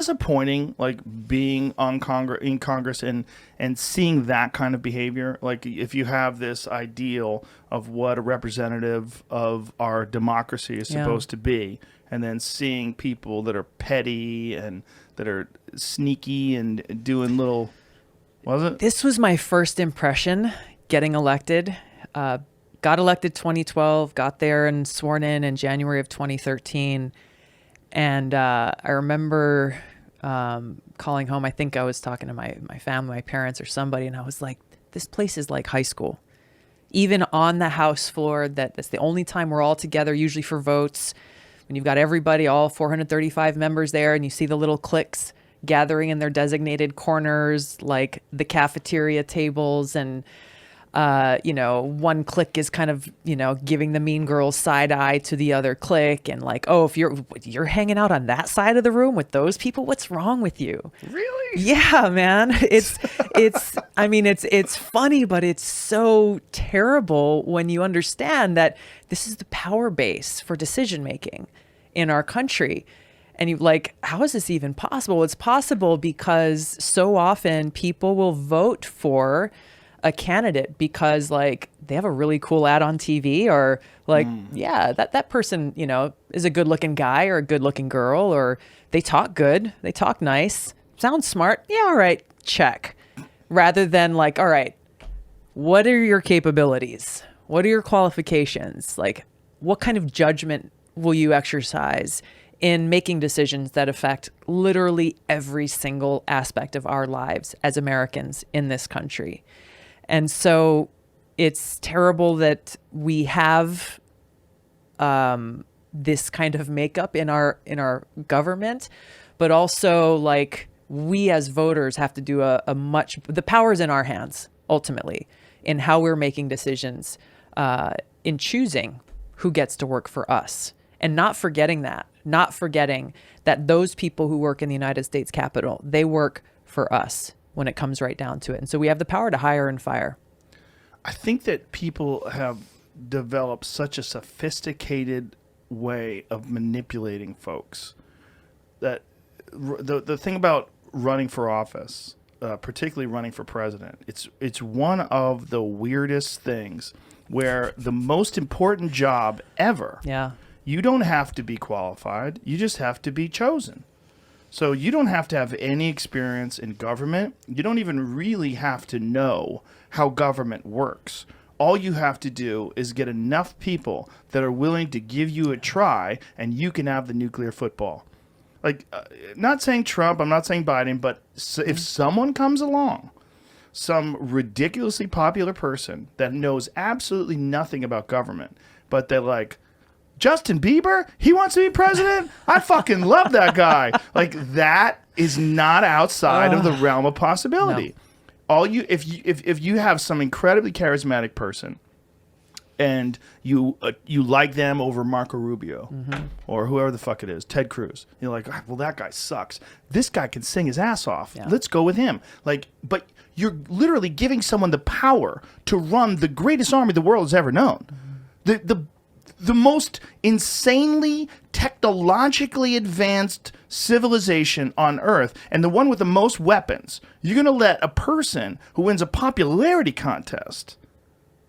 disappointing, like being on Congress and seeing that kind of behavior. Like if you have this ideal of what a representative of our democracy is supposed to be, and then seeing people that are petty and that are sneaky and doing little, was it? This was my first impression getting elected. Got elected 2012, got there and sworn in January of 2013. And I remember calling home. I think I was talking to my family, my parents or somebody, and I was like, this place is like high school. Even on the House floor, that's the only time we're all together, usually for votes. When you've got everybody, all 435 members there, and you see the little cliques gathering in their designated corners, like the cafeteria tables, and one clique is kind of, giving the mean girls side eye to the other clique, and like, oh, if you're hanging out on that side of the room with those people, what's wrong with you? Really? Yeah, man. I mean, it's funny, but it's so terrible when you understand that this is the power base for decision making in our country. And you're like, how is this even possible? It's possible because so often people will vote for a candidate because like they have a really cool ad on TV, or like, that person, is a good looking guy or a good looking girl, or they talk good, they talk nice, sound smart. Yeah. All right. Check. Rather than like, all right, what are your capabilities? What are your qualifications? Like, what kind of judgment will you exercise in making decisions that affect literally every single aspect of our lives as Americans in this country? And so it's terrible that we have this kind of makeup in our government, but also like we as voters have to do the power's in our hands ultimately in how we're making decisions in choosing who gets to work for us, and not forgetting that those people who work in the United States Capitol, they work for us when it comes right down to it. And so we have the power to hire and fire. I think that people have developed such a sophisticated way of manipulating folks that the thing about running for office, particularly running for president, it's one of the weirdest things where the most important job ever, you don't have to be qualified, you just have to be chosen. So you don't have to have any experience in government. You don't even really have to know how government works. All you have to do is get enough people that are willing to give you a try, and you can have the nuclear football. Like, not saying Trump, I'm not saying Biden, but if someone comes along, some ridiculously popular person that knows absolutely nothing about government, but they're like, Justin Bieber, he wants to be president? I fucking love that guy. Like, that is not outside of the realm of possibility. No. If you have some incredibly charismatic person and you like them over Marco Rubio or whoever the fuck it is, Ted Cruz, you're like, well, that guy sucks. This guy can sing his ass off. Yeah. Let's go with him. Like, but you're literally giving someone the power to run the greatest army the world has ever known. The most insanely technologically advanced civilization on Earth, and the one with the most weapons. You're going to let a person who wins a popularity contest,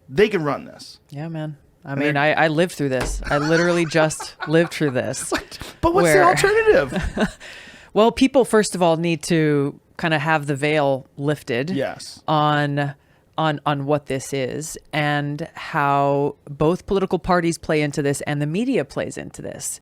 they can run this. Yeah, man. I mean, I lived through this. I literally just lived through this. But what's the alternative? Well, people, first of all, need to kind of have the veil lifted on what this is, and how both political parties play into this and the media plays into this.